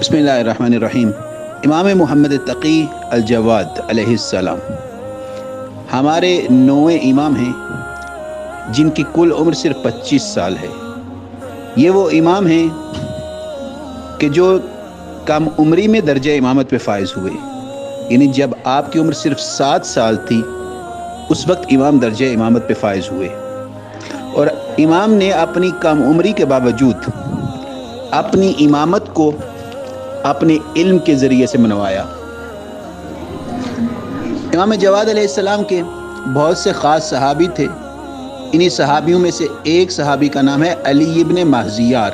بسم اللہ الرحمن الرحیم۔ امام محمد تقی الجواد علیہ السلام ہمارے 9 امام ہیں جن کی کل عمر صرف 25 سال ہے۔ یہ وہ امام ہیں کہ جو کم عمری میں درجہ امامت پہ فائز ہوئے، یعنی جب آپ کی عمر صرف 7 سال تھی اس وقت امام درجہ امامت پہ فائز ہوئے، اور امام نے اپنی کم عمری کے باوجود اپنی امامت کو اپنے علم کے ذریعے سے منوایا۔ امام جواد علیہ السلام کے بہت سے خاص صحابی تھے۔ انہی صحابیوں میں سے ایک صحابی کا نام ہے علی ابن مہزیار،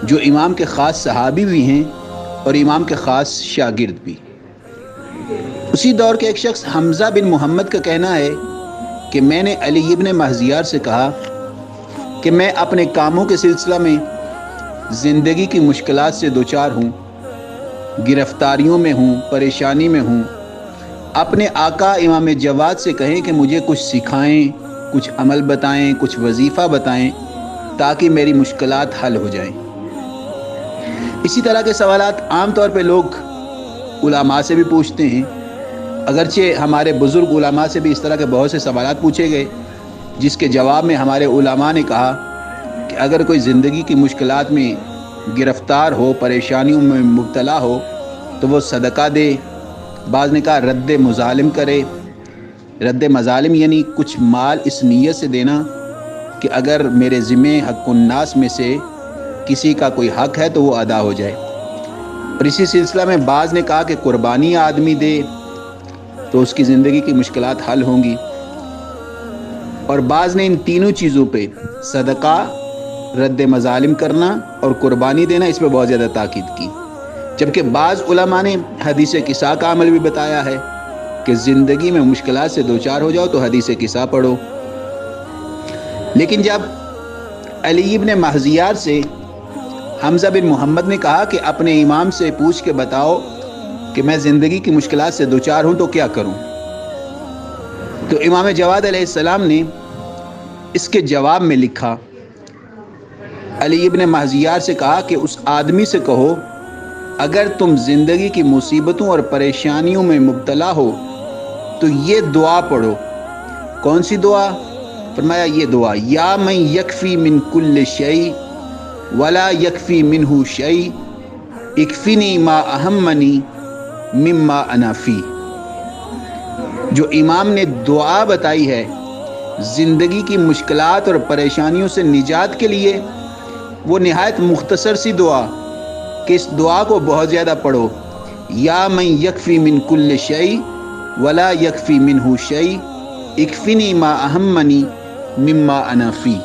جو امام کے خاص صحابی بھی ہیں اور امام کے خاص شاگرد بھی۔ اسی دور کے ایک شخص حمزہ بن محمد کا کہنا ہے کہ میں نے علی ابن مہزیار سے کہا کہ میں اپنے کاموں کے سلسلہ میں زندگی کی مشکلات سے دوچار ہوں، گرفتاریوں میں ہوں، پریشانی میں ہوں۔ اپنے آقا امام جواد سے کہیں کہ مجھے کچھ سکھائیں، کچھ عمل بتائیں، کچھ وظیفہ بتائیں تاکہ میری مشکلات حل ہو جائیں۔ اسی طرح کے سوالات عام طور پہ لوگ علماء سے بھی پوچھتے ہیں، اگرچہ ہمارے بزرگ علماء سے بھی اس طرح کے بہت سے سوالات پوچھے گئے، جس کے جواب میں ہمارے علماء نے کہا کہ اگر کوئی زندگی کی مشکلات میں گرفتار ہو، پریشانیوں میں مبتلا ہو تو وہ صدقہ دے۔ بعض نے کہا رد مظالم کرے۔ رد مظالم یعنی کچھ مال اس نیت سے دینا کہ اگر میرے ذمہ حق الناس میں سے کسی کا کوئی حق ہے تو وہ ادا ہو جائے۔ اور اسی سلسلہ میں بعض نے کہا کہ قربانی آدمی دے تو اس کی زندگی کی مشکلات حل ہوں گی، اور بعض نے ان تینوں چیزوں پہ صدقہ، رد مظالم کرنا اور قربانی دینا، اس پہ بہت زیادہ تاکید کی۔ جبکہ بعض علماء نے حدیث کسا کا عمل بھی بتایا ہے کہ زندگی میں مشکلات سے دوچار ہو جاؤ تو حدیث کسا پڑھو۔ لیکن جب علی ابن مہزیار سے حمزہ بن محمد نے کہا کہ اپنے امام سے پوچھ کے بتاؤ کہ میں زندگی کی مشکلات سے دوچار ہوں تو کیا کروں، تو امام جواد علیہ السلام نے اس کے جواب میں لکھا، علی ابن مہزیار سے کہا کہ اس آدمی سے کہو اگر تم زندگی کی مصیبتوں اور پریشانیوں میں مبتلا ہو تو یہ دعا پڑھو۔ کون سی دعا؟ فرمایا یہ دعا، یا من یکفی من کل شیء ولا یکفی منہ شیء اکفنی ما اہمنی مما انا فی۔ جو امام نے دعا بتائی ہے زندگی کی مشکلات اور پریشانیوں سے نجات کے لیے، وہ نہایت مختصر سی دعا کہ اس دعا کو بہت زیادہ پڑھو، یا من یکفی من کل شیء ولا یکفی منہ شیء اکفنی ما اہمنی مما انا فی۔